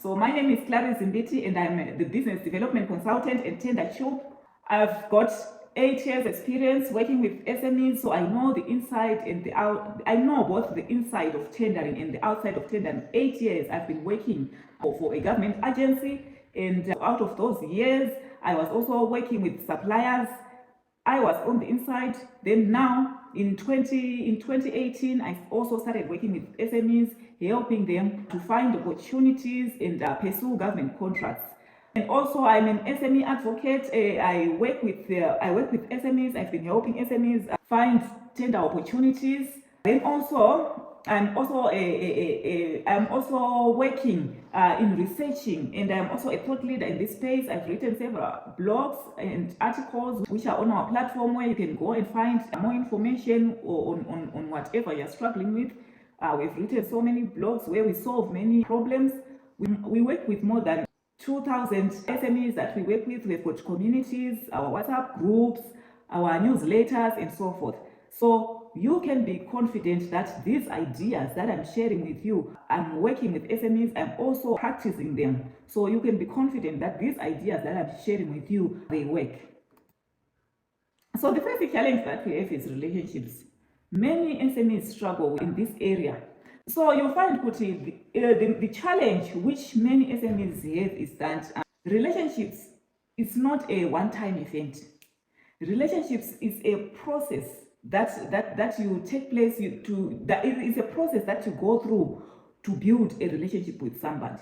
So my name is Clarice Zimbiti, and I'm the business development consultant at TenderTube. I've got 8 years experience working with SMEs, so I know the inside and the out. I know both the inside of tendering and the outside of tendering. 8 years I've been working for a government agency, and out of those years, I was also working with suppliers. I was on the inside. Then now in 2018, I also started working with SMEs, helping them to find opportunities and pursue government contracts. And also, I'm an SME advocate. I work with SMEs. I've been helping SMEs find tender opportunities. Then also, I'm also working in researching, and I'm also a thought leader in this space. I've written several blogs and articles which are on our platform, where you can go and find more information on whatever you're struggling with. We've written so many blogs where we solve many problems. We work with more than 2,000 SMEs that we work with. We've got communities, our WhatsApp groups, our newsletters, and so forth. So you can be confident that these ideas that I'm sharing with you, I'm working with SMEs, I'm also practicing them. So you can be confident that these ideas that I'm sharing with you, they work. So the first challenge that we have is relationships. Many SMEs struggle in this area. So you'll find, Kuti, the challenge which many SMEs have is that relationships is not a one-time event. Relationships is a process that you take place. That is a process that you go through to build a relationship with somebody.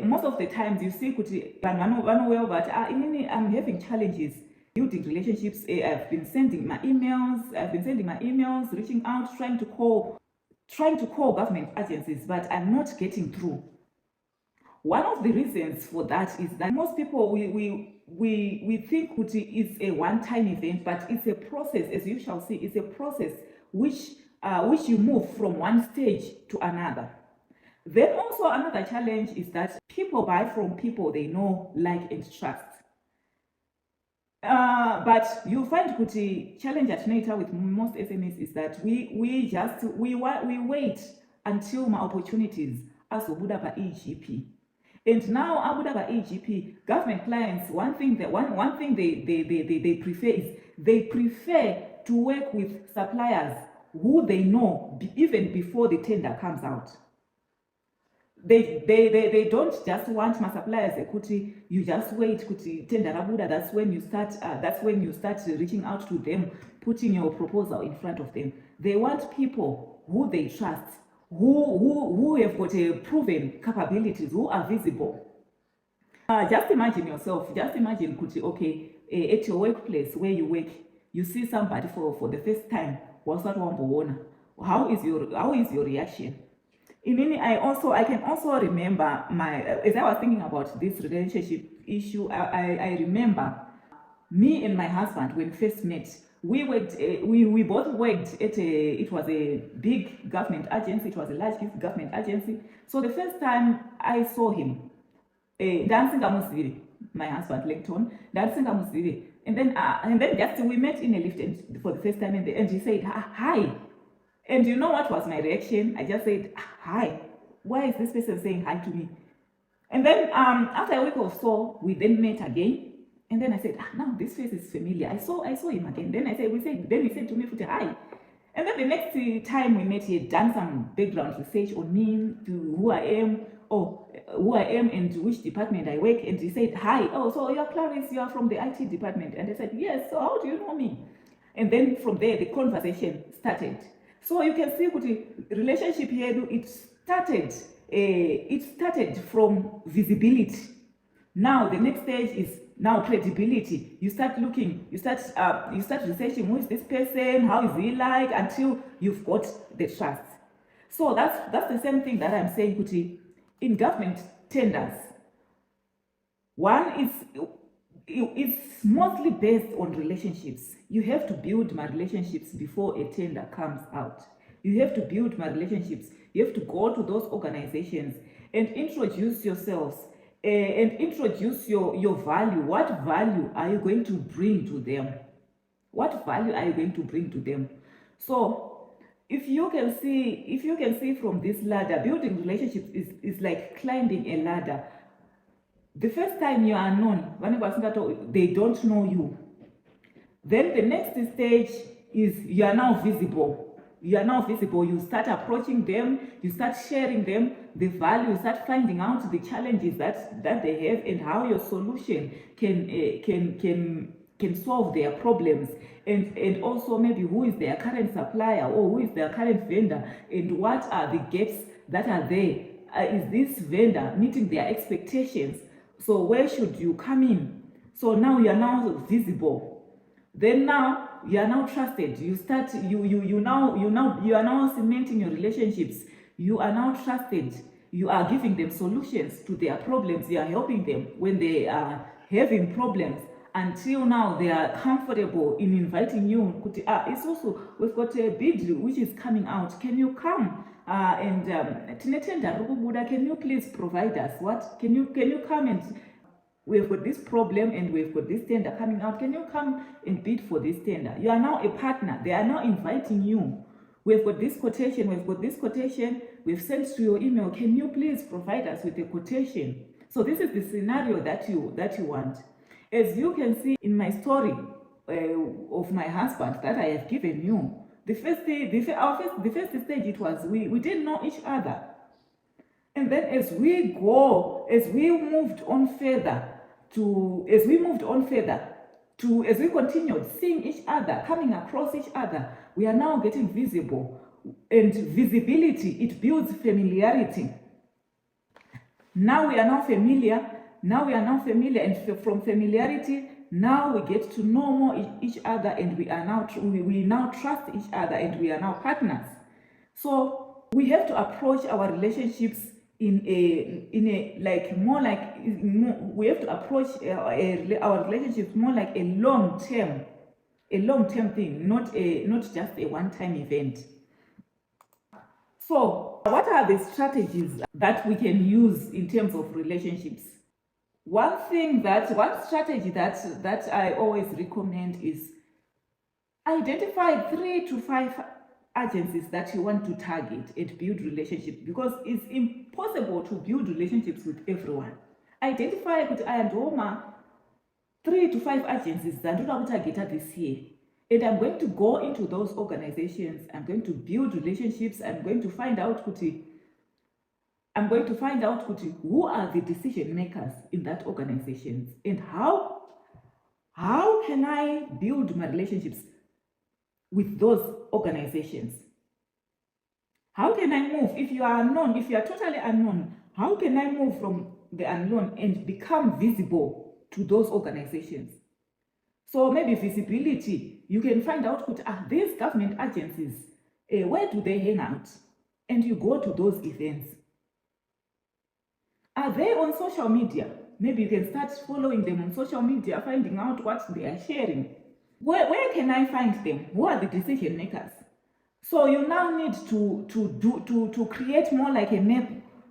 Most of the times you see, Kuti, I'm having challenges building relationships. I've been sending my emails, reaching out, trying to call government agencies, but I'm not getting through. One of the reasons for that is that most people, we think Kuti is a one-time event, but it's a process. As you shall see, it's a process which you move from one stage to another. Then also another challenge is that people buy from people they know, like, and trust. But you find, Kuti, challenge at Nature with most SMEs is that we wait until my opportunities as Obuda by EGP. And now Abuda by EGP, government clients, one thing they prefer is they prefer to work with suppliers who they know even before the tender comes out. They don't just want my suppliers, Kuti, you just wait, Kuti, tender Abuda, that's when you start reaching out to them, putting your proposal in front of them. They want people who they trust, who have got a proven capabilities, who are visible. Just imagine yourself, Kuti, okay, at your workplace where you work, you see somebody for the first time. How is your reaction? I can also remember as I was thinking about this relationship issue, I remember me and my husband when we first met. We both worked at it was a big government agency. It was a large government agency. So the first time I saw him, dancing Amusiri, my husband Lecton, dancing Amusiri, and then just we met in a lift and for the first time, and he said hi. And you know what was my reaction? I just said, hi. Why is this person saying hi to me? And then after a week or so, we then met again. And then I said, now this face is familiar. I saw him again. Then he said to me, hi. And then the next time we met, he had done some background research on me, to who I am and which department I work. And he said, hi. Oh, so you're Clarice, you are from the IT department. And I said, yes. So how do you know me? And then from there, the conversation started. So you can see the relationship here, it started from visibility. Now the next stage is now credibility. You start looking, you start researching, who is this person, how is he like, until you've got the trust. So that's the same thing that I'm saying, Kuti, in government tenders. One is it's mostly based on relationships. You have to build my relationships before a tender comes out. You have to build my relationships. You have to go to those organizations and introduce yourselves and introduce your value. What value are you going to bring to them? What value are you going to bring to them? So if you can see from this ladder, building relationships is like climbing a ladder. The first time you are known, they don't know you. Then the next stage is you are now visible. You are now visible. You start approaching them, you start sharing them the value, you start finding out the challenges that they have and how your solution can solve their problems, and also maybe who is their current supplier or who is their current vendor, and what are the gaps that are there. Is this vendor meeting their expectations? So where should you come in? So now you are now visible. Then now you are now trusted. You are now cementing your relationships. You are now trusted. You are giving them solutions to their problems. You are helping them when they are having problems. Until now, they are comfortable in inviting you. It's also, we've got a bid which is coming out. Can you come? Can you please provide us? What? Can you come and we've got this problem and we've got this tender coming out. Can you come and bid for this tender? You are now a partner. They are now inviting you. We've got this quotation. We've sent to your email. Can you please provide us with a quotation? So this is the scenario that you want. As you can see in my story of my husband that I have given you, the first stage it was we didn't know each other. And then as we moved on further, as we continued seeing each other, coming across each other, we are now getting visible. And visibility, it builds familiarity. Now we are now familiar. And from familiarity, now we get to know more each other, and we now trust each other, and we are now partners. So we have to approach our relationships we have to approach our relationships more like a long-term thing, not just a one-time event. So what are the strategies that we can use in terms of relationships? One strategy that I always recommend is identify 3 to 5 agencies that you want to target and build relationships, because it's impossible to build relationships with everyone. Identify with 3 to 5 agencies that I want to target this year, and I'm going to go into those organizations. I'm going to build relationships. I'm going to find out who are the decision makers in that organization, and how can I build my relationships with those organizations. How can I move? If you are totally unknown, how can I move from the unknown and become visible to those organizations? So maybe visibility, you can find out these government agencies, where do they hang out? And you go to those events. Are they on social media? Maybe you can start following them on social media, finding out what they are sharing. Where can I find them? Who are the decision makers? So you now need to create more like a map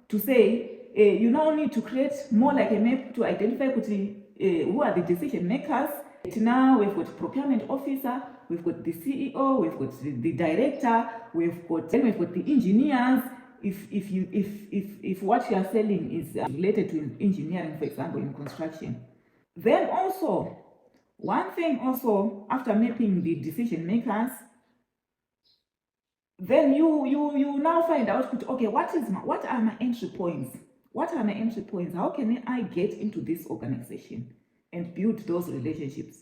to say, you now need to create more like a map to identify who are the decision makers. Now we've got procurement officer, we've got the CEO, we've got the director, we've got the engineers. If what you are selling is related to engineering, for example, in construction. Then also, one thing also, after mapping the decision makers, then you now find out, okay, what are my entry points? What are my entry points? How can I get into this organization and build those relationships?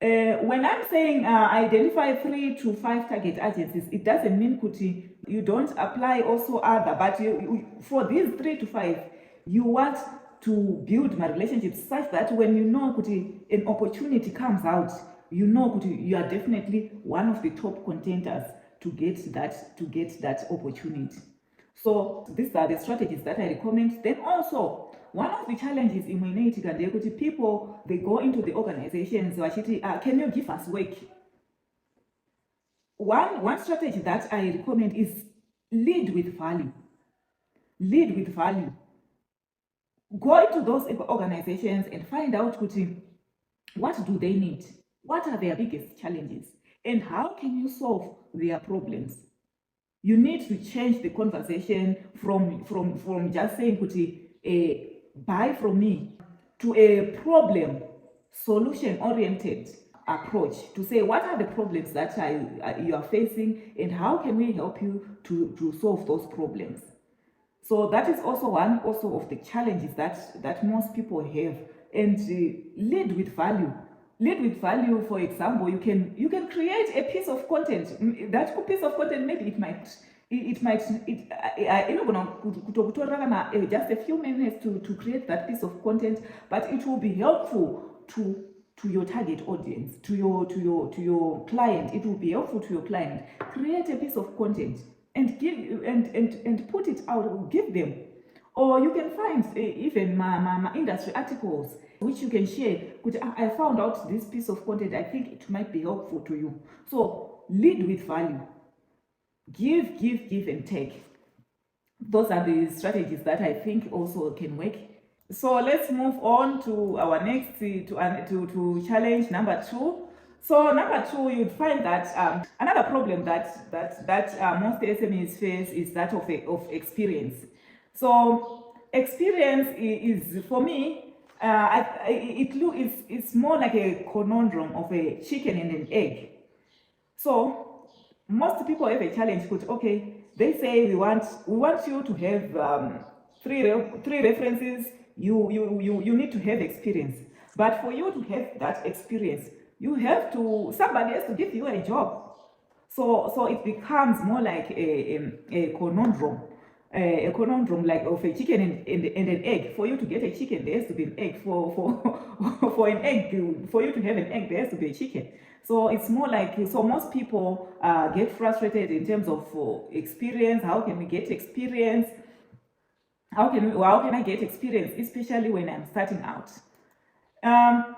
When I'm saying identify 3 to 5 target agencies, it doesn't mean you don't apply also other, but for these 3 to 5, you want to build my relationships such that when you know an opportunity comes out, you know you are definitely one of the top contenders to get that opportunity. So these are the strategies that I recommend. Then also, one of the challenges in humanity people, they go into the organizations, can you give us work? One strategy that I recommend is lead with value. Lead with value. Go into those organizations and find out what do they need? What are their biggest challenges? and how can you solve their problems. You need to change the conversation from just saying buy from me to a problem solution oriented approach, to say what are the problems that you are facing and how can we help you to solve those problems. So that is also one of the challenges that most people have. And lead with value. Lead with value. For example, you can create a piece of content. That piece of content, maybe it might just a few minutes to create that piece of content, but it will be helpful to your target audience, to your client. It will be helpful to your client. Create a piece of content and give and put it out, give them. Or you can find even my industry articles which you can share. I found out this piece of content, I think it might be helpful to you. So lead with value. Give and take. Those are the strategies that I think also can work. So let's move on to our next to challenge number 2. So number 2, you'd find that another problem that most SMEs face is that of experience. So experience is for me, it's more like a conundrum of a chicken and an egg. So most people have a challenge. Okay, they say we want you to have three references. You need to have experience, but for you to have that experience, somebody has to give you a job. So it becomes more like a conundrum. A conundrum like of a chicken and an egg. For you to get a chicken, there has to be an egg. For an egg, for you to have an egg, there has to be a chicken. So it's more like, so most people get frustrated in terms of experience. How can we get experience? How can I get experience, especially when I'm starting out? Out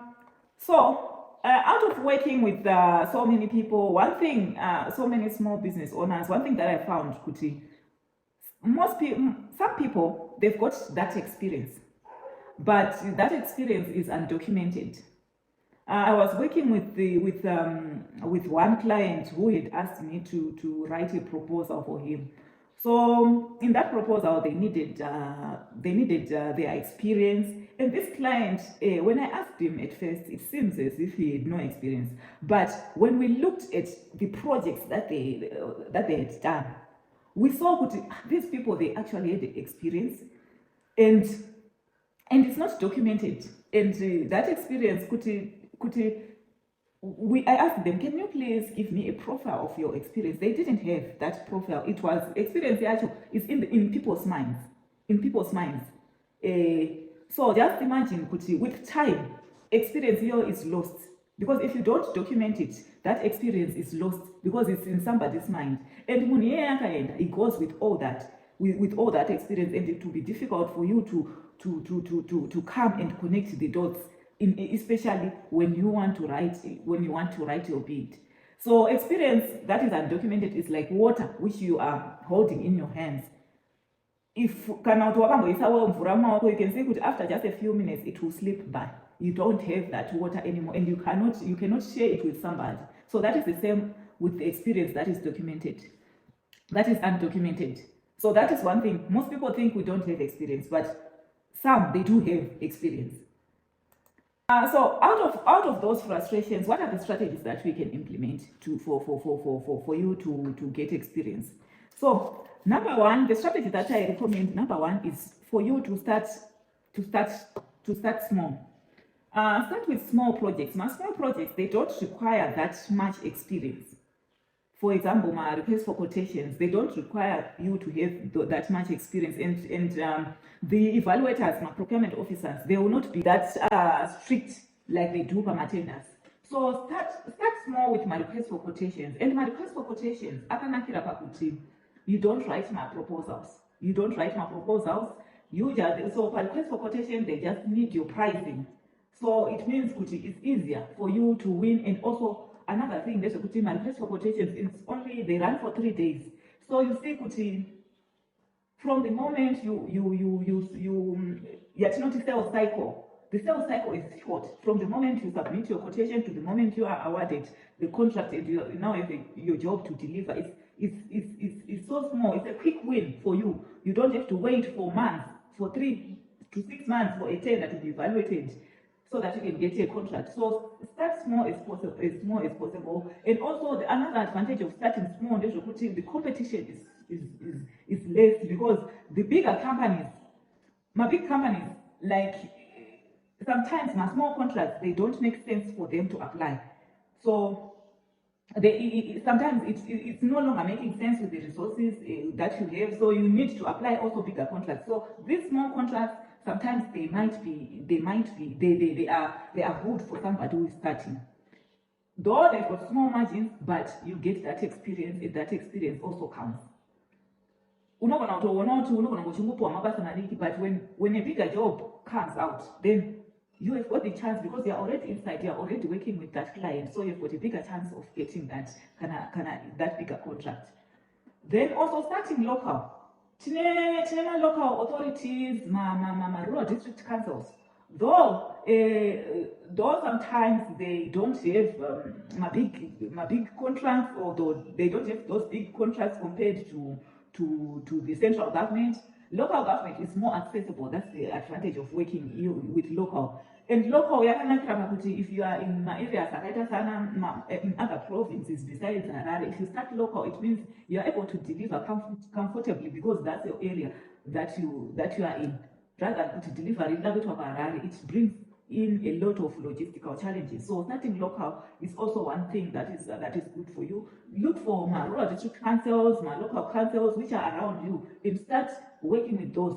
of working with so many people, one thing, so many small business owners, one thing that I found, some people, they've got that experience, but that experience is undocumented. I was working with one client who had asked me to write a proposal for him. So in that proposal, they needed their experience. And this client, when I asked him at first, it seems as if he had no experience. But when we looked at the projects that they had done, we saw these people, they actually had the experience, and it's not documented. And that experience I asked them, can you please give me a profile of your experience? They didn't have that profile. It was experience actually is in people's minds. So just imagine, with time, experience here is lost. Because if you don't document it, that experience is lost because it's in somebody's mind. And it goes with all that, with all that experience, and it will be difficult for you to come and connect the dots, especially when you want to write your bid. So experience that is undocumented is like water which you are holding in your hands. If you can say after just a few minutes it will slip by. You don't have that water anymore, and you cannot share it with somebody. So that is the same with the experience that is documented, that is undocumented. So that is one thing. Most people think we don't have experience, but some, they do have experience. So out of those frustrations, what are the strategies that we can implement for you to get experience? So number one, the strategy that I recommend, number one, is for you to start small. Start with small projects. My small projects, they don't require that much experience. For example, my request for quotations, they don't require you to have that much experience. And the evaluators, my procurement officers, they will not be that strict like they do for my tenders. So start small with my request for quotations. And my request for quotations, you don't write my proposals. So for request for quotation, they just need your pricing. So it means it's easier for you to win. And also another thing, there's a my request for quotations, they run for 3 days. So you see, from the moment you get not sales cycle, The sales cycle is short. From the moment you submit your quotation to the moment you are awarded the contract and you now have your job to deliver, it's so small. It's a quick win for you. You don't have to wait for months, for 3 to 6 months for a tender to be evaluated so that you can get a contract. So start small as possible. And also another advantage of starting small is the competition is less, because the bigger companies, my big companies, like sometimes my small contracts, they don't make sense for them to apply. So sometimes it's no longer making sense with the resources that you have. So you need to apply also bigger contracts. So these small contracts, sometimes they are good for somebody who is starting. Though they've got small margins, but you get that experience, and that experience also counts. But when a bigger job comes out, then you have got the chance, because you're already inside, you're already working with that client, so you've got a bigger chance of getting that bigger contract. Then also starting local. Local authorities, rural district councils, though sometimes they don't have big contracts, or they don't have those big contracts compared to the central government. Local government is more accessible. That's the advantage of working with local. And local, if you are in areas in other provinces besides Harare, if you start local, it means you are able to deliver comfortably, because that's your area that you are in. Rather than to deliver in Harare, it brings in a lot of logistical challenges. So starting local is also one thing that is good for you. Look for my rural district councils, my local councils which are around you, and start working with those.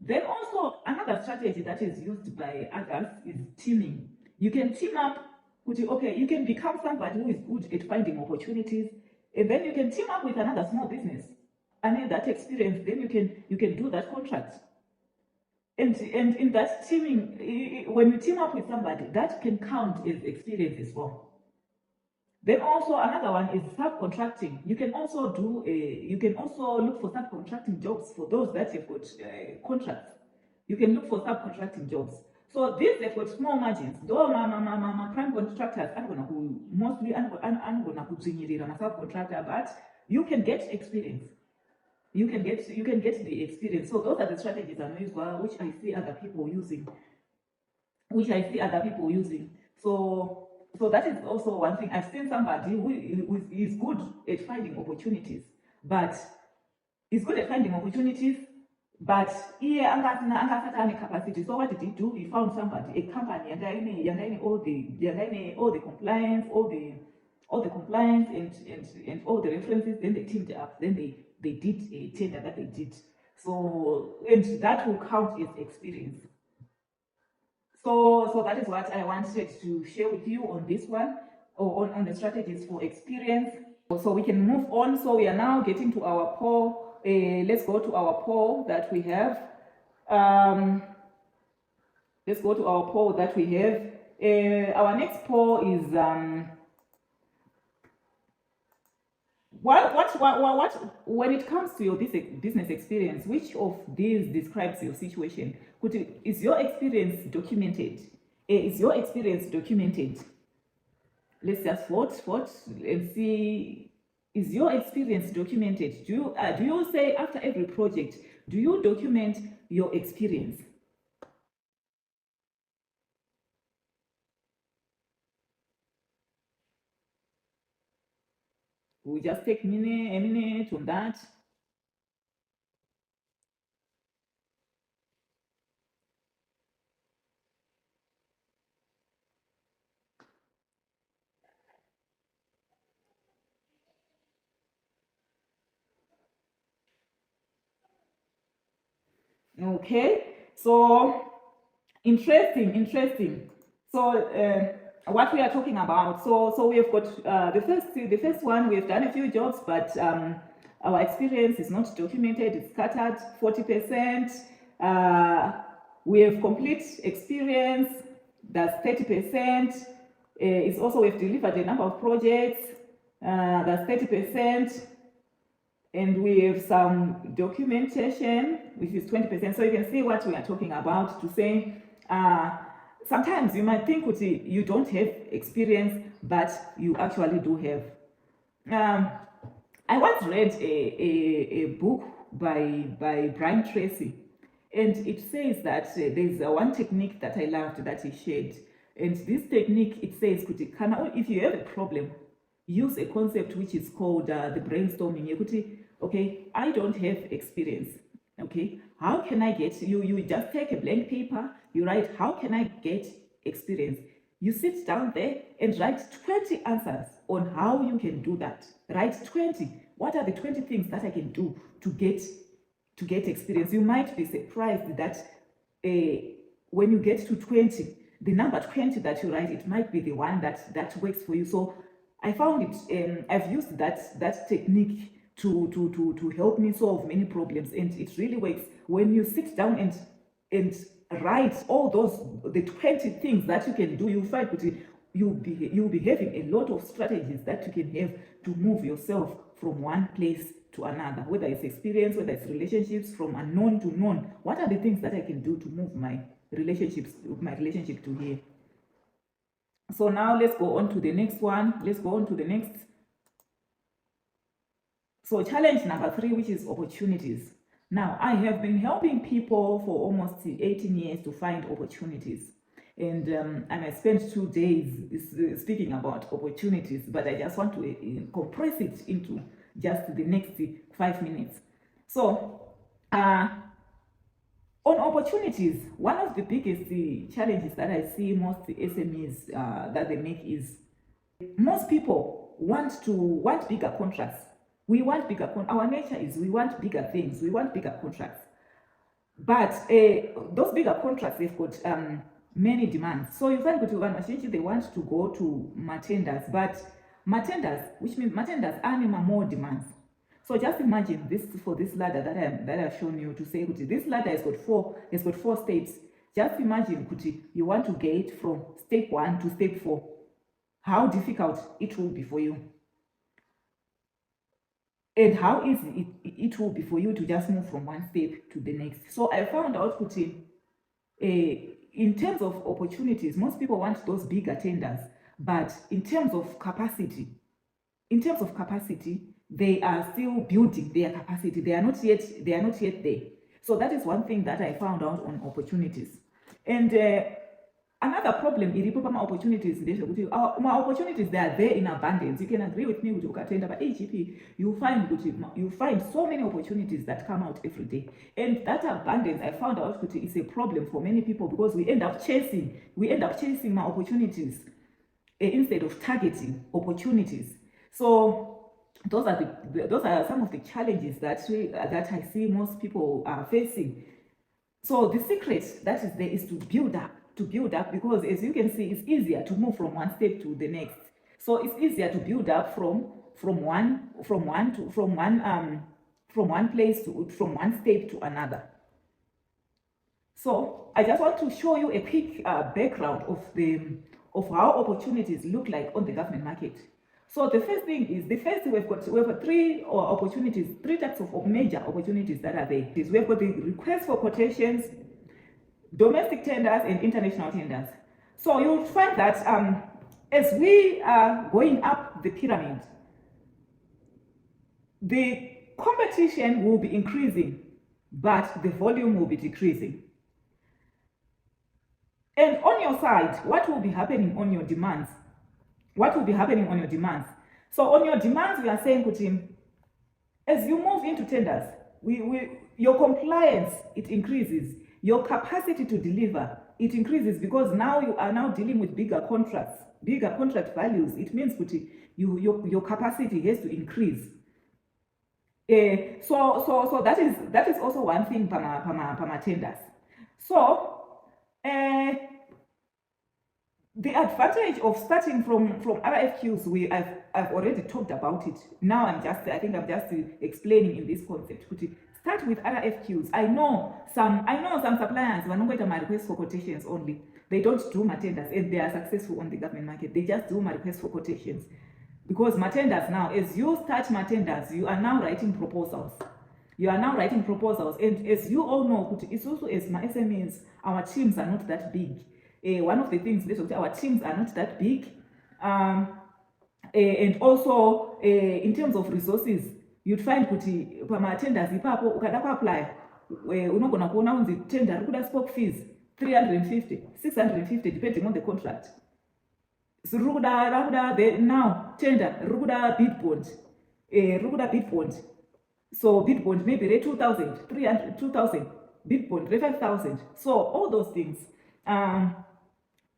Then also another strategy that is used by others is teaming. You can team up. Okay, you can become somebody who is good at finding opportunities, and then you can team up with another small business. And in that experience, then you can do that contract. And in that teaming, when you team up with somebody, that can count as experience as well. Then also another one is subcontracting. You can also look for subcontracting jobs for those that have got contracts. You can look for subcontracting jobs. So these have got small margins. Though my prime contractors are gonna subcontractor, but you can get experience. You can get the experience. So those are the strategies which I see other people using. So that is also one thing. I've seen somebody who is good at finding opportunities, but he capacity. So what did he do? He found somebody, a company, and all the compliance, all the compliance and all the references. Then they teamed up. Then they did a tender that they did. So, and that will count as experience. So that is what I wanted to share with you on this one, or on the strategies for experience. So we can move on. So we are now getting to our poll. Let's go to our poll that we have. Our next poll is what when it comes to your business experience, which of these describes your situation? Is your experience documented? Is your experience documented? Let's just vote and see. Is your experience documented? Do you say after every project, do you document your experience? We'll just take a minute on that. Okay, so interesting. So what we are talking about. So we have got the first one. We have done a few jobs, but our experience is not documented. It's scattered 40%. We have complete experience. That's 30%. It's also we've delivered a number of projects. That's 30%. And we have some documentation, which is 20%. So you can see what we are talking about to say, sometimes you might think you don't have experience, but you actually do have. I once read a book by Brian Tracy, and it says that there's one technique that I loved that he shared. And this technique, it says, if you have a problem, use a concept which is called the brainstorming. Okay, I don't have experience. Okay, how can I get, you just take a blank paper, you write, how can I get experience? You sit down there and write 20 answers on how you can do that. Write 20. What are the 20 things that I can do to get experience? You might be surprised that when you get to 20, the number 20 that you write, it might be the one that works for you. So I found it, I've used that technique to help me solve many problems, and it really works. When you sit down and write all the 20 things that you can do, you find that you'll be having a lot of strategies that you can have to move yourself from one place to another, whether it's experience, whether it's relationships, from unknown to known. What are the things that I can do to move my relationship to here? So now let's go on to the next one. Let's go on to the next. So challenge number 3, which is opportunities. Now, I have been helping people for almost 18 years to find opportunities. And I spent 2 days speaking about opportunities, but I just want to compress it into just the next 5 minutes. So, on opportunities, one of the biggest challenges that I see most SMEs that they make is most people want bigger contracts. We want bigger our nature is we want bigger things, we want bigger contracts. But those bigger contracts, they've got many demands. So you find that they want to go to matenders, but matenders, which means matenders anima more demands. So just imagine this for this ladder that I've shown you, to say this ladder has got four steps. Just imagine you want to get from step 1 to step 4. How difficult it will be for you, and how easy it will be for you to just move from one step to the next. So I found out in terms of opportunities, most people want those bigger tenders, but in terms of capacity, they are still building their capacity. They are not yet there. So that is one thing that I found out on opportunities. And another problem is my opportunities. My opportunities, they are there in abundance. You can agree with me with Ukatenda, but AGP, you find so many opportunities that come out every day. And that abundance, I found out is a problem for many people, because we end up chasing my opportunities instead of targeting opportunities. So those are some of the challenges that I see most people are facing. So the secret that is there is to build up, because as you can see, it's easier to move from one step to the next. So it's easier to build up from one step to another. So I just want to show you a quick background of how opportunities look like on the government market. So the first thing is, we've got 3 opportunities, 3 types of major opportunities that are there. We've got the request for quotations, domestic tenders, and international tenders. So you'll find that as we are going up the pyramid, the competition will be increasing, but the volume will be decreasing. And on your side, what will be happening on your demands? So on your demands, we are saying, as you move into tenders, your compliance, it increases. Your capacity to deliver, it increases, because now you are now dealing with bigger contracts, bigger contract values. It means your capacity has to increase. So that is also one thing pama tenders. So the advantage of starting from RFQs, I've already talked about it. Now I'm just explaining in this concept. Start with RFQs. I know some suppliers when my request for quotations only. They don't do my tenders, and they are successful on the government market. They just do my request for quotations. Because tenders now, as you start tenders, you are now writing proposals. And as you all know, it's also as my SMEs, our teams are not that big. One of the things is our teams are not that big. And also in terms of resources, you'd find kuti pamatenders ipapo ukada kuapply unogona kuona unzi tender rikuda spoke fees 350 650 depending on the contract. So rakuda now tender rikuda bid bond. So bid bond maybe re 2,000 300 2,000 bid bond re 5,000. So all those things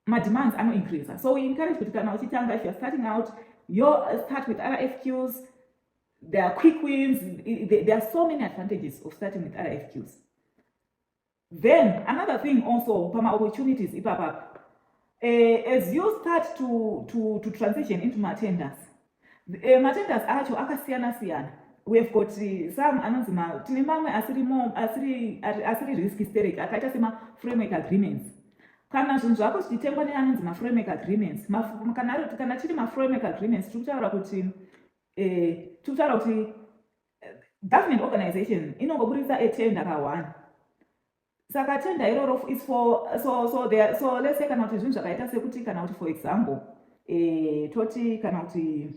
my demands are not increasing. So we encourage kuti kana uchitanga, if you're starting out, you start with RFQs. There are quick wins. There are so many advantages of starting with RFQs. Then another thing also, Pama opportunities, as you start to transition into tenders, tenders actually akasiyana. We've got some anonzima tinemamwe asiri risk hysteric akaita sema framework agreements. Kana zvinhu zvako zvichitengwa neanonzi framework agreements, kana tiri framework agreements tikutaura kuti government organization inongoburitsa a tender ka1. Saka tender iroro is for so let's say kana kuti zvinhu zvakaita sekuti kana kuti for example toti kana kuti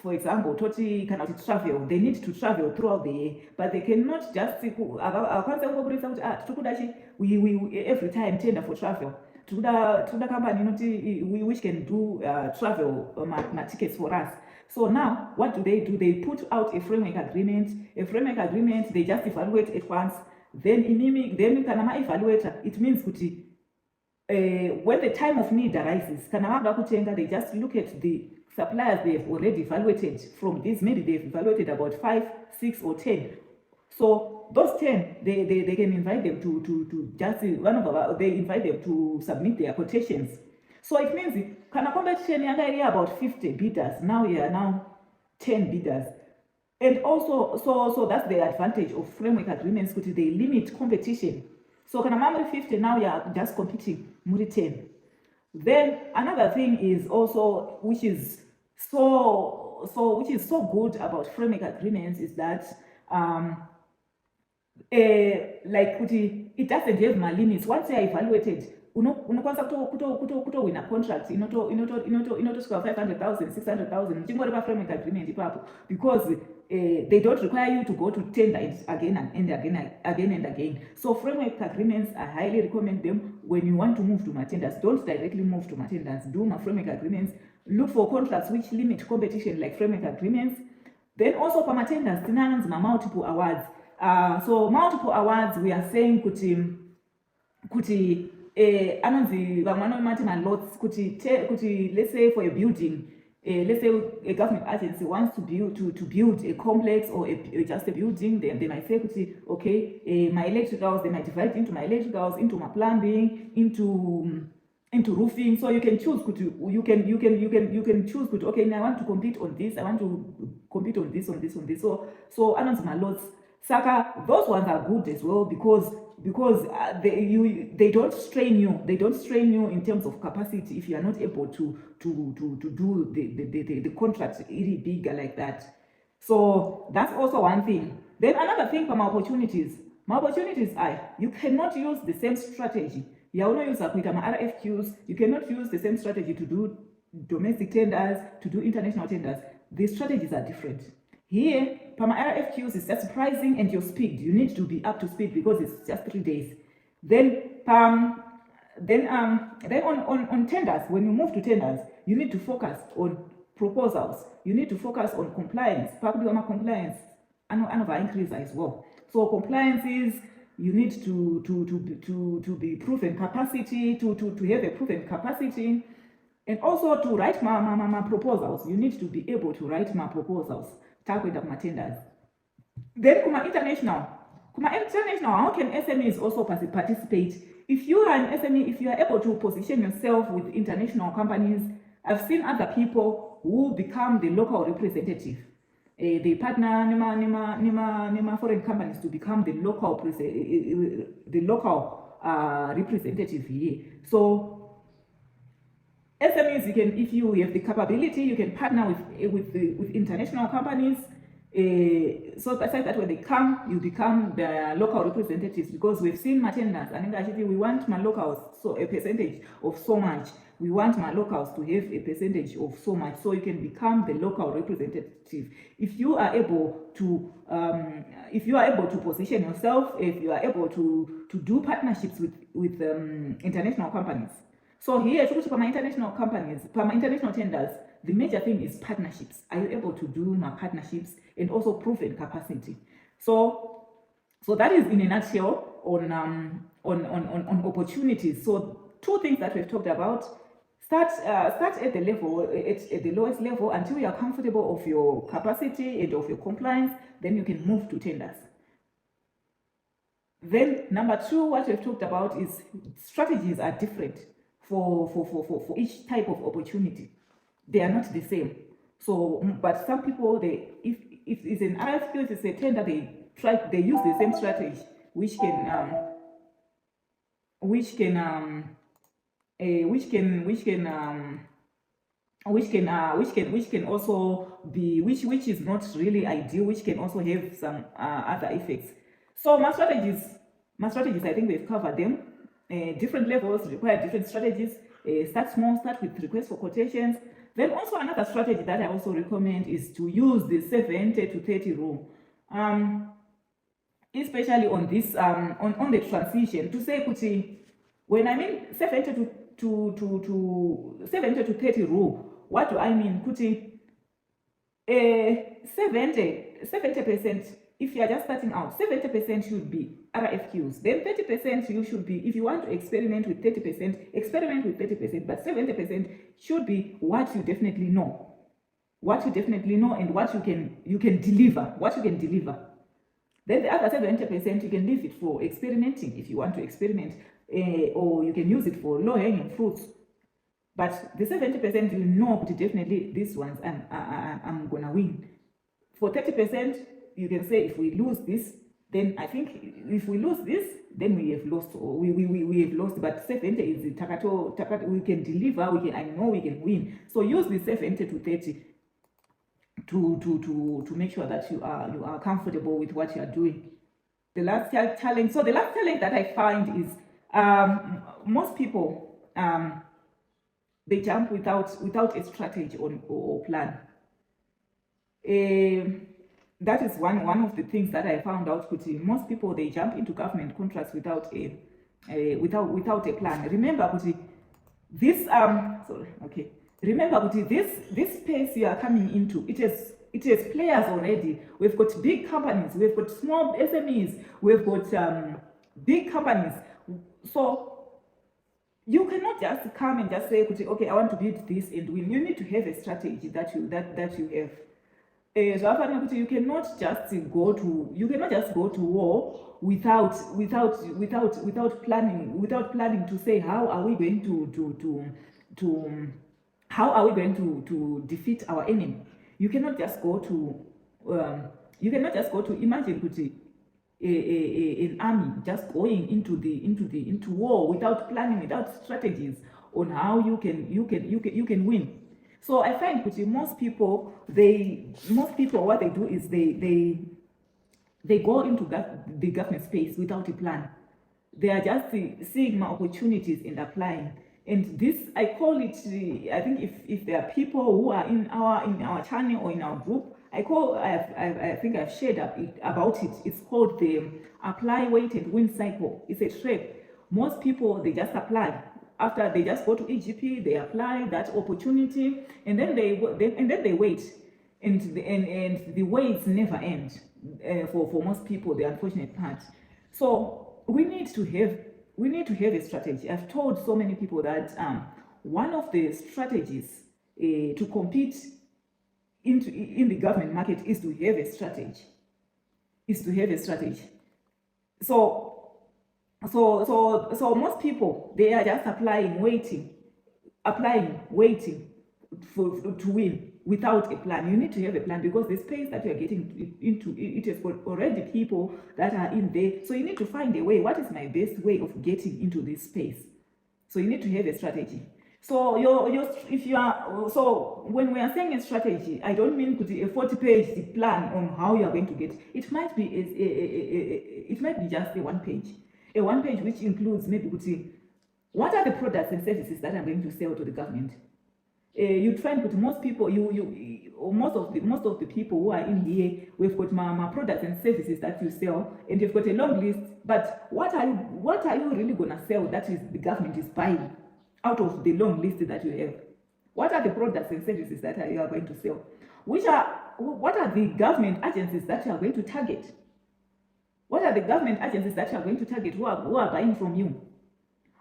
for example toti kana kuti travel, they need to travel throughout the year, but they cannot just akwanisa kungoburitsa kuti tikuda we every time tender for travel, tikuda company inoti which can do travel tickets for us. So now what do? They put out a framework agreement. They just evaluate it once. Then kana ma-evaluator, it means kuti when the time of need arises, kana vada kutenga, they just look at the suppliers they've already evaluated from this. Maybe they've evaluated about 5, 6 or 10. So those 10, they can invite them to just they invite them to submit their quotations. So it means kana competition area about 50 bidders. Now we are now 10 bidders. And also so that's the advantage of framework agreements, because they limit competition. So kana mamri 50, now you are just competing muri 10. Then another thing is also which is so good about framework agreements is that like it doesn't have my limits. Once they are evaluated, unokwanisa kutowina contract inotosvika 500,000 600,000 chingori framework agreement ipapo, because they don't require you to go to tender it again and again. So framework agreements, I highly recommend them when you want to move to tenders. Don't directly move to tenders. Do framework agreements. Look for contracts which limit competition, like framework agreements. Then also for tenders, tinanons multiple awards. So multiple awards, we are saying kuti anonzi vamwana lots kuti let's say for a building, let's say a government agency wants to build a complex or just a building. They might say kuti, okay, my electricals, they might divide into my electricals, into my plumbing, into roofing. So you can choose you can choose okay, now I want to compete on this, I want to compete on this. So anonzi lots. Saka, those ones are good as well because they don't strain you. They don't strain you in terms of capacity if you are not able to do the contract really bigger like that. So that's also one thing. Then another thing for my opportunities are you cannot use the same strategy. You will not use RFQs. You cannot use the same strategy to do domestic tenders, to do international tenders. The strategies are different. Here, Pama RFQs is just pricing and your speed. You need to be up to speed because it's just 3 days. Then on tenders, when you move to tenders, you need to focus on proposals. You need to focus on compliance. Compliance and increase as well. So compliance is you need to be proven capacity, to have a proven capacity, and also to write my proposals. You need to be able to write my proposals. Tenders. Then international, how can SMEs also participate? If you are an SME, if you are able to position yourself with international companies, I've seen other people who become the local representative. They partner nima foreign companies to become the local representative here. So SMEs, you can, if you have the capability, you can partner with international companies. So that when they come, you become the local representatives, because we've seen tenders, and actually we want my locals, so a percentage of so much. We want my locals to have a percentage of so much, so you can become the local representative. If you are able to position yourself, if you are able to do partnerships with international companies. So here, international companies, international tenders, the major thing is partnerships. Are you able to do my partnerships and also proven capacity? So that is in a nutshell on opportunities. So 2 things that we've talked about. Start at the level, at the lowest level, until you are comfortable of your capacity and of your compliance. Then you can move to tenders. Then number 2, what we've talked about is strategies are different for each type of opportunity. They are not the same. So, but some people, if it's an RFQ, if it's a tender, they use the same strategy, which can also be, which is not really ideal, which can also have some other effects. So my strategies, I think we've covered them. Different levels require different strategies. Start small, start with requests for quotations. Then also another strategy that I also recommend is to use the 70 to 30 rule, especially on this on the transition. To say, when I mean 70 to 30 rule, what do I mean? 70%. If you are just starting out, 70% should be RFQs. Then 30% you should be, if you want to experiment with 30%, experiment with 30%, but 70% should be what you definitely know. What you definitely know and what you can deliver. What you can deliver. Then the other 70% you can leave it for experimenting if you want to experiment, or you can use it for low-hanging fruits. But the 70% you know definitely these ones I'm gonna win. For 30%, you can say if we lose this, then I think if we lose this, then we have lost, or we have lost. But 70 is the takato, we can deliver, I know we can win. So use the 70 to 30 to make sure that you are comfortable with what you are doing. The last challenge. So the last challenge that I find is most people they jump without a strategy or plan. That is one of the things that I found out. Most people, they jump into government contracts without a plan. Remember, this Remember, this space you are coming into, it has players already. We've got big companies, we've got small SMEs, we've got big companies. So you cannot just come and just say, okay, I want to build this and win. You need to have a strategy that you have. You cannot just go to war without planning to say how are we going to defeat our enemy. You cannot just go to imagine an army just going into war without planning, without strategies on how you can win. So I find most people what they do is they go into the government space without a plan. They are just seeing my opportunities and applying. And this, I call it, I think if there are people who are in our channel or in our group, I think I've shared about it. It's called the apply, wait and win cycle. It's a trap. Most people, they just apply. After they just go to EGP, they apply that opportunity, and then they wait, and the waits never end. For most people, the unfortunate part. So we need to have a strategy. I've told so many people that one of the strategies to compete in the government market is to have a strategy. So most people, they are just applying, waiting to win without a plan. You need to have a plan, because the space that you are getting into, it has got already people that are in there. So you need to find a way. What is my best way of getting into this space? So you need to have a strategy. So if you are, so when we are saying a strategy, I don't mean put a 40-page plan on how you are going to get. It might be it might be just a one page which includes maybe what are the products and services that I'm going to sell to the government. You find with most people, or most of the people who are in here, we've got my products and services that you sell, and you've got a long list. But what are you really gonna sell that is the government is buying out of the long list that you have? What are the products and services that you are going to sell? What are the government agencies that you are going to target? What are the government agencies that you are going to target who are buying from you?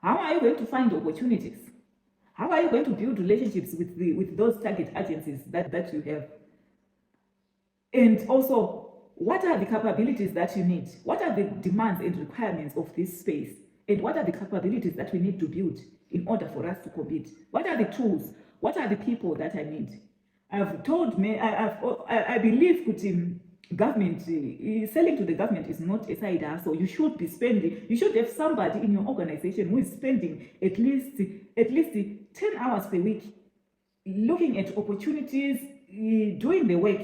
How are you going to find opportunities? How are you going to build relationships with those target agencies that you have? And also, what are the capabilities that you need? What are the demands and requirements of this space? And what are the capabilities that we need to build in order for us to compete? What are the tools? What are the people that I need? I believe government, selling to the government is not a side hustle. You should be spending, you should have somebody in your organization who is spending at least 10 hours per week looking at opportunities, doing the work,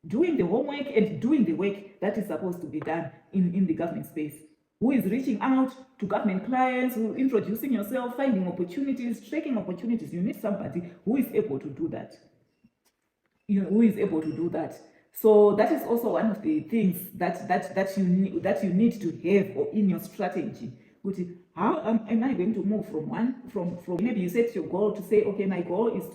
doing the homework, and doing the work that is supposed to be done in the government space. Who is reaching out to government clients, introducing yourself, finding opportunities, tracking opportunities. You need somebody who is able to do that. Who is able to do that. So that is also one of the things that you need to have in your strategy. How am I going to move from maybe you set your goal to say, okay, my goal is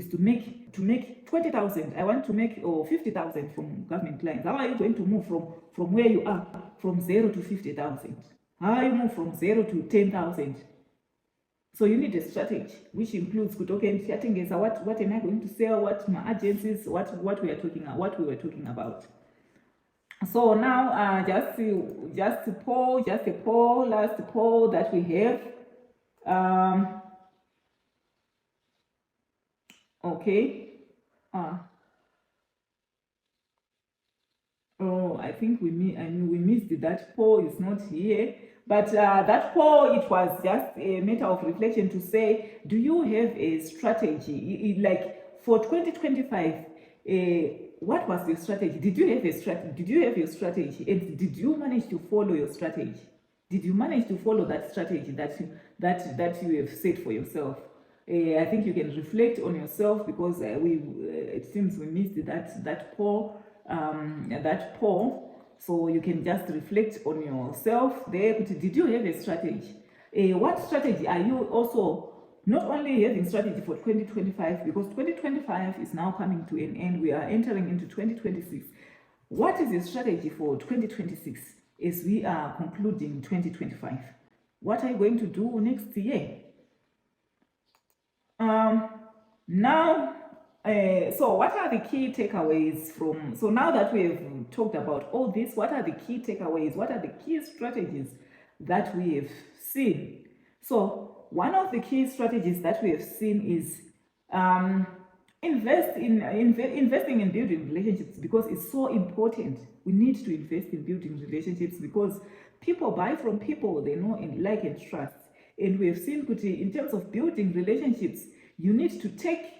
to make 20,000. I want to make 50,000 from government clients. How are you going to move from where you are from 0 to 50,000? How are you move from 0 to 10,000? So you need a strategy which includes okay, what am I going to sell, what my agencies, what we were talking about. So now just a poll, last poll that we have. Okay. Oh, I think we missed that poll. Is not here. But that poll, it was just a matter of reflection to say, do you have a strategy? Like for 2025, what was your strategy? Did you have a strategy? Did you have your strategy? And did you manage to follow your strategy? Did you manage to follow that strategy that you have set for yourself? I think you can reflect on yourself because it seems we missed that poll. So you can just reflect on yourself there. Did you have a strategy? What strategy are you also not only having strategy for 2025, because 2025 is now coming to an end. We are entering into 2026. What is your strategy for 2026 as we are concluding 2025? What are you going to do next year? So what are the key takeaways so now that we have talked about all this, what are the key takeaways? What are the key strategies that we have seen? So one of the key strategies that we have seen is investing in building relationships, because it's so important. We need to invest in building relationships because people buy from people they know and like and trust. And we have seen in terms of building relationships, you need to take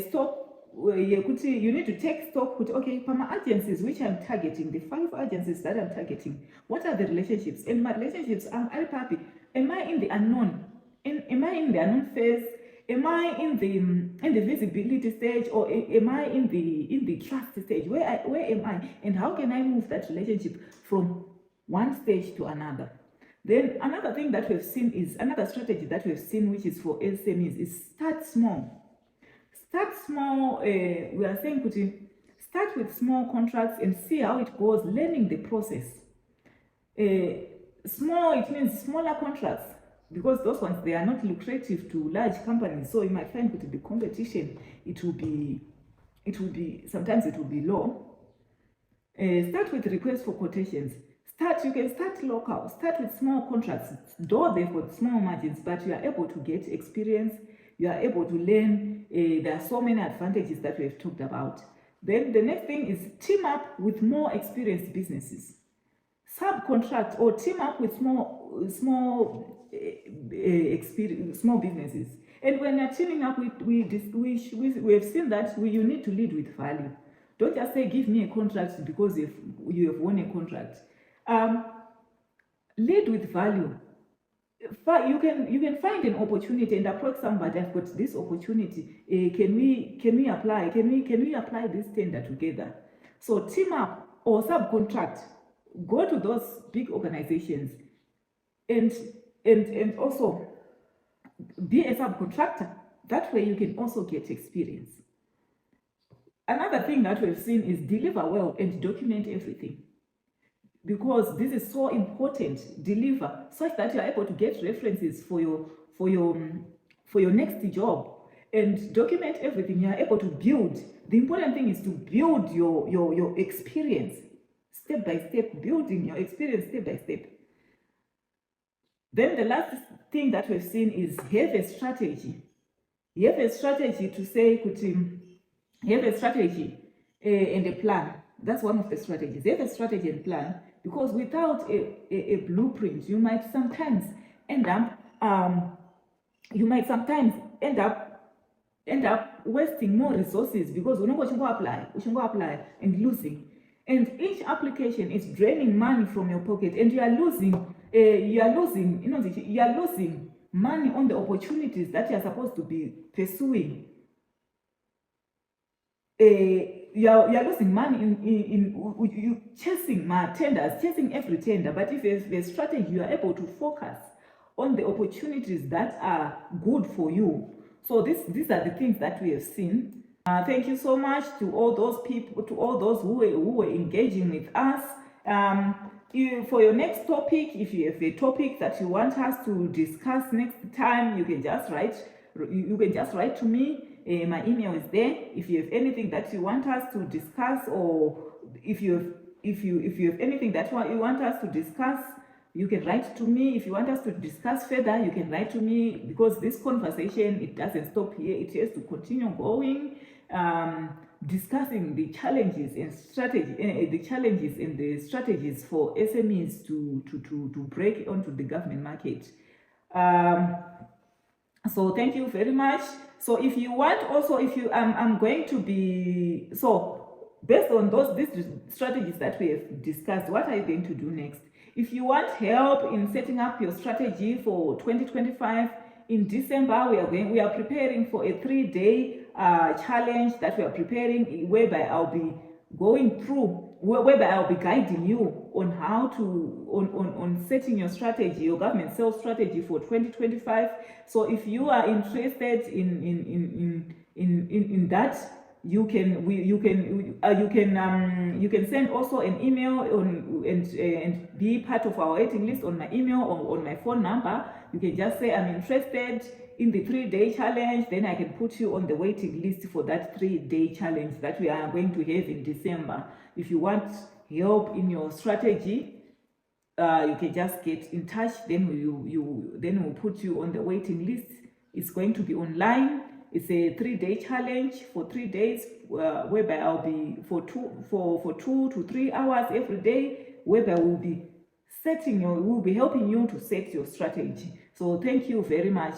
stock. You need to take stock. Okay, for my agencies which I'm targeting, the 5 agencies that I'm targeting, what are the relationships? And my relationships, am I in the unknown? Am I in the unknown phase? Am I in the visibility stage, or am I in the trust stage? Where am I, and how can I move that relationship from one stage to another? Then another thing that we've seen is another strategy that we've seen, which is for SMEs, is start small. Start small. We are saying start with small contracts and see how it goes, learning the process. Small, it means smaller contracts, because those ones, they are not lucrative to large companies. So you might find that the competition, sometimes it will be low. Start with requests for quotations. You can start local, start with small contracts, though they've got small margins, but you are able to get experience, you are able to learn. There are so many advantages that we have talked about. Then the next thing is team up with more experienced businesses. subcontract or team up with small businesses. And when you're teaming up, we have seen that you need to lead with value. Don't just say, give me a contract because you have won a contract. Lead with value. You can find an opportunity and approach somebody. I've got this opportunity. Can we apply? Can we apply this tender together? So team up or subcontract. Go to those big organizations and also be a subcontractor. That way you can also get experience. Another thing that we've seen is deliver well and document everything. Because this is so important. Deliver such that you are able to get references for your next job, and document everything. You are able to build. The important thing is to build your experience step by step, building your experience step by step. Then the last thing that we've seen is have a strategy. You have a strategy to say, you have a strategy and a plan. That's one of the strategies. You have a strategy and plan, because without a blueprint, you might sometimes end up wasting more resources, because you go apply and losing. And each application is draining money from your pocket, and you are losing money on the opportunities that you are supposed to be pursuing. You are losing money in chasing tenders, chasing every tender. But if you have a strategy, you are able to focus on the opportunities that are good for you. So these are the things that we have seen. Thank you so much to all those people, to all those who were engaging with us. For your next topic, if you have a topic that you want us to discuss next time, you can just write. You can just write to me. My email is there. If you have anything that you want us to discuss, or if you have anything that you want us to discuss, you can write to me. If you want us to discuss further, you can write to me, because this conversation, it doesn't stop here. It has to continue going, discussing the challenges and the strategies for SMEs to break onto the government market. So thank you very much. So if you want also, I'm going to be, so based on these strategies that we have discussed, what are you going to do next? If you want help in setting up your strategy for 2025, in December, we are preparing for a 3-day challenge that we are preparing, whereby I'll be going through, whereby I'll be guiding you on how to, on setting your strategy, your government sales strategy for 2025. So if you are interested in that, you can send also an email and be part of our waiting list on my email or on my phone number. You can just say, I'm interested in the 3-day challenge. Then I can put you on the waiting list for that 3-day challenge that we are going to have in December. If you want help in your strategy, you can just get in touch. Then we'll put you on the waiting list. It's going to be online. It's a 3-day challenge for 3 days, whereby I'll be for 2 to 3 hours every day, whereby we'll be helping you to set your strategy. So thank you very much.